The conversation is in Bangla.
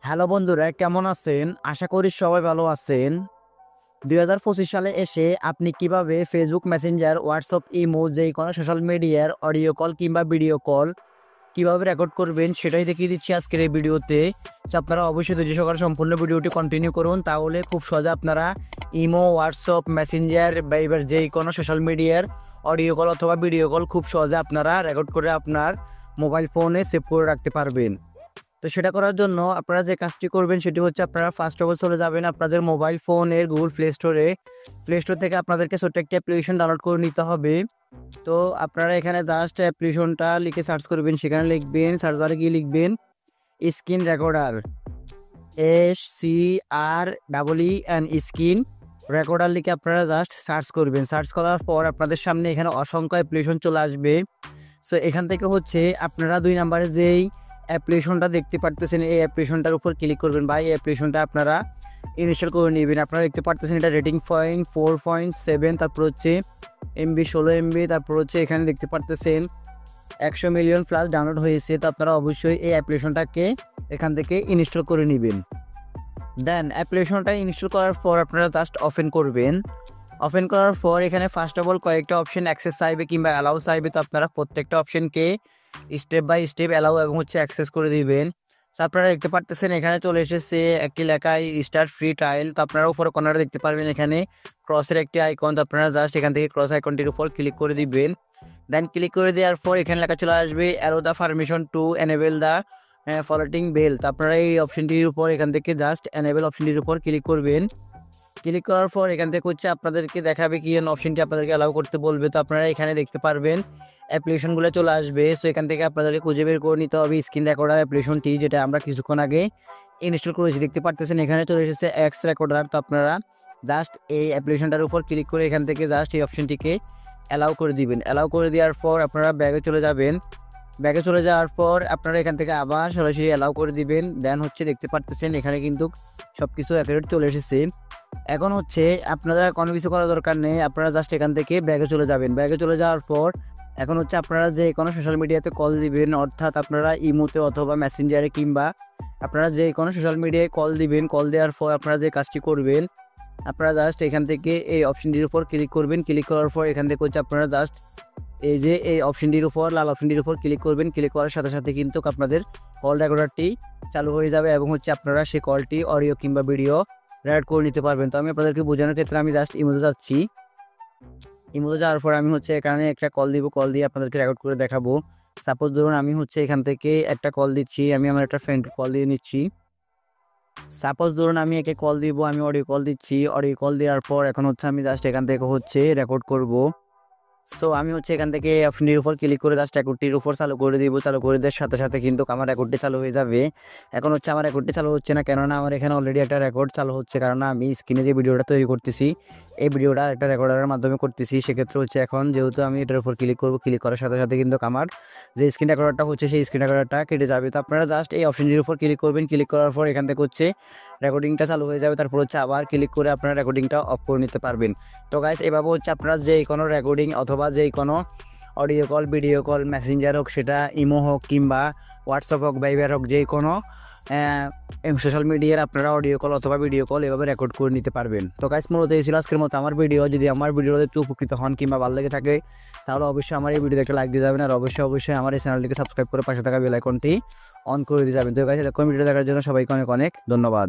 হ্যালো বন্ধুরা, কেমন আছেন? আশা করি সবাই ভালো আছেন। 2025 সালে এসে আপনি কিভাবে ফেসবুক মেসেঞ্জার, হোয়াটসঅ্যাপ, ইমো যেই কোনো সোশ্যাল মিডিয়ার অডিও কল কিংবা ভিডিও কল কিভাবে রেকর্ড করবেন সেটাই দেখিয়ে দিচ্ছি আজকের এই ভিডিওতে। আপনারা অবশ্যই ধৈর্য সহকারে সম্পূর্ণ ভিডিওটি কন্টিনিউ করুন, তাহলে খুব সহজে আপনারা ইমো, হোয়াটসঅ্যাপ, মেসেঞ্জার বা এবার যেই কোনো সোশ্যাল মিডিয়ার অডিও কল অথবা ভিডিও কল খুব সহজে আপনারা রেকর্ড করে আপনার মোবাইল ফোনে সেভ করে রাখতে পারবেন। তো সেটা করার জন্য আপনারা যে কাজটি করবেন সেটি হচ্ছে আপনারা ফার্স্ট অফ অল চলে যাবেন আপনাদের মোবাইল ফোনের গুগল প্লে স্টোর থেকে আপনাদেরকে ছোট্ট একটা অ্যাপ্লিকেশন ডাউনলোড করে নিতে হবে। তো আপনারা এখানে জাস্ট অ্যাপ্লিকেশনটা লিখে সার্চ করবেন, সেখানে লিখবেন, সার্চ বারে গিয়ে লিখবেন screen recorder, SCREEN screen recorder লিখে আপনারা জাস্ট সার্চ করবেন। সার্চ করার পর আপনাদের সামনে এখানে অসংখ্য অ্যাপ্লিকেশন চলে আসবে। সো এখান থেকে হচ্ছে আপনারা 2 নম্বরে যেই অ্যাপ্লিকেশনটা দেখতে পারতেছেন এই অ্যাপ্লিকেশনটার উপর ক্লিক করবেন বা এই অ্যাপ্লিকেশনটা আপনারা ইনস্টল করে নেবেন। আপনারা দেখতে পারতেছেন এটা রেটিং 4.7, তারপর হচ্ছে MB 16 MB, তারপর হচ্ছে এখানে দেখতে পারতেছেন 100 মিলিয়ন প্লাস ডাউনলোড হয়েছে। তো আপনারা অবশ্যই এই অ্যাপ্লিকেশনটাকে এখান থেকে ইনস্টল করে নেবেন। দেন অ্যাপ্লিকেশনটা ইনস্টল করার পর আপনারা জাস্ট ওপেন করবেন। ওপেন করার পর এখানে ফার্স্ট অফ অল কয়েকটা অপশন অ্যাক্সেস চাইবে কিংবা অ্যালাউ চাইবে। তো আপনারা প্রত্যেকটা অপশনকে স্টেপ বাই স্টেপ অ্যালাউ এবং হচ্ছে অ্যাক্সেস করে দিবেন। তো আপনারা দেখতে পারতেছেন এখানে চলে এসেছে একটি লেখায় স্টার্ট ফ্রি ট্রায়াল। তো আপনারা উপরে কর্নারে দেখতে পারবেন এখানে ক্রসের একটি আইকন। তো আপনারা জাস্ট এখান থেকে ক্রস আইকনটির উপর ক্লিক করে দিবেন। দেন ক্লিক করে দেওয়ার পর এখানে লেখা চলে আসবে allow the permission to enable the following bell. তো আপনারা এই অপশনটির উপর এখান থেকে জাস্ট এনেবল অপশনটির উপর ক্লিক করবেন। ক্লিক করার পর এখান থেকে হচ্ছে আপনাদেরকে দেখাবে কি অপশনটি আপনাদেরকে অ্যালাউ করতে বলবে। তো আপনারা এখানে দেখতে পারবেন অ্যাপ্লিকেশনগুলো চলে আসবে। সো এখান থেকে আপনাদেরকে খুঁজে বের করে নিতে হবে স্ক্রিন রেকর্ডার অ্যাপ্লিকেশনটি, যেটা আমরা কিছুক্ষণ আগে ইনস্টল করেছি। দেখতে পারতেছেন এখানে চলে এসেছে এক্স রেকর্ডার। তো আপনারা জাস্ট এই অ্যাপ্লিকেশনটার উপর ক্লিক করে এখান থেকে জাস্ট এই অপশনটিকে অ্যালাউ করে দিবেন। অ্যালাউ করে দেওয়ার পর আপনারা ব্যাগে চলে যাবেন। ব্যাগে চলে যাওয়ার পর আপনারা এখান থেকে আবার সরাসরি অ্যালাউ করে দিবেন। দেন হচ্ছে দেখতে পারতেছেন এখানে কিন্তু সব কিছু অ্যাকুরেট চলে এসেছে। এখন হচ্ছে আপনারা কোনো কিছু করার দরকার নেই, আপনারা জাস্ট এখান থেকে ব্যাগে চলে যাবেন। ব্যাগে চলে যাওয়ার পর এখন হচ্ছে আপনারা যে কোনো সোশ্যাল মিডিয়াতে কল দিবেন, অর্থাৎ আপনারা ইমোতে অথবা মেসেঞ্জারে কিংবা আপনারা যে কোনো সোশ্যাল মিডিয়ায় কল দিবেন। কল দেওয়ার পর আপনারা যে কাজটি করবেন, আপনারা জাস্ট এখান থেকে এই অপশনটির উপর ক্লিক করবেন। ক্লিক করার পর এখান থেকে হচ্ছে আপনারা জাস্ট এই যে এই অপশনটির উপর লাল অপশনটির উপর ক্লিক করবেন। ক্লিক করার সাথে সাথে কিন্তু আপনাদের কল রেকর্ডারটি চালু হয়ে যাবে এবং হচ্ছে আপনারা সেই কলটি অডিও কিংবা ভিডিও রেকর্ড করে নিতে পারবেন। তো আমি আপনাদেরকে বোঝানোর ক্ষেত্রে আমি জাস্ট ইমোতে যাচ্ছি। ইমোতে যাওয়ার পর আমি হচ্ছে এখানে একটা কল দিব, কল দিয়ে আপনাদেরকে রেকর্ড করে দেখাবো। সাপোজ ধরুন আমি হচ্ছে এখান থেকে একটা কল দিচ্ছি, আমি আমার একটা ফ্রেন্ড কল দিয়ে নিচ্ছি। সাপোজ ধরুন আমি একে কল দিব, আমি অডিও কল দিচ্ছি। অডিও কল দেওয়ার পর এখন হচ্ছে আমি জাস্ট এখান থেকে হচ্ছে রেকর্ড করব। সো আমি হচ্ছে এখান থেকে অপশনটির উপর ক্লিক করে জাস্ট রেকর্ডটির উপর চালু করে দিব। চালু করে দেওয়ার সাথে সাথে কিন্তু আমার রেকর্ডটি চালু হয়ে যাবে। এখন হচ্ছে আমার রেকর্ডটি চালু হচ্ছে না, কেননা আমার এখানে অলরেডি একটা রেকর্ড চালু হচ্ছে, কারণ আমি স্ক্রিনে যে ভিডিওটা তৈরি করতেছি এই ভিডিওটা একটা রেকর্ডারের মাধ্যমে করতেছি। সেক্ষেত্রে হচ্ছে এখন যেহেতু আমি এটার উপর ক্লিক করব, ক্লিক করার সাথে সাথে কিন্তু আমার যে স্ক্রিন রেকর্ডারটা হচ্ছে সেই স্ক্রিন রেকর্ডারটা কেটে যাবে। তো আপনারা জাস্ট এই অপশনটির উপর ক্লিক করবেন। ক্লিক করার পর এখান থেকে হচ্ছে রেকর্ডিংটা চালু হয়ে যাবে। তারপর হচ্ছে আবার ক্লিক করে আপনারা রেকর্ডিংটা অফ করে নিতে পারবেন। তো গাইস, এভাবে হচ্ছে আপনারা যেই কোনো রেকর্ডিং অথবা যেই কোনো audio call, video call, Messenger হোক, সেটা ইমো হোক কিংবা হোয়াটসঅ্যাপ হোক, ভাইবার হোক, যে কোনো সোশ্যাল মিডিয়ার আপনারা অডিও কল অথবা ভিডিও কল এভাবে রেকর্ড করে নিতে পারবেন। তো গাইস, মূলত এই ছিল আজকের মতো আমার ভিডিও। যদি আমার ভিডিওতে একটু উপকৃত হন কিংবা ভালো লেগে থাকে তাহলে অবশ্যই আমার এই ভিডিওতে একটা লাইক দিয়ে যাবেন, আর অবশ্যই আমার এই চ্যানেলটিকে সাবস্ক্রাইব করে পাশে থাকা বেল আইকনটি অন করে দিয়ে যাবেন। তো গাইস, এরকম ভিডিও দেখার জন্য সবাইকে অনেক অনেক ধন্যবাদ।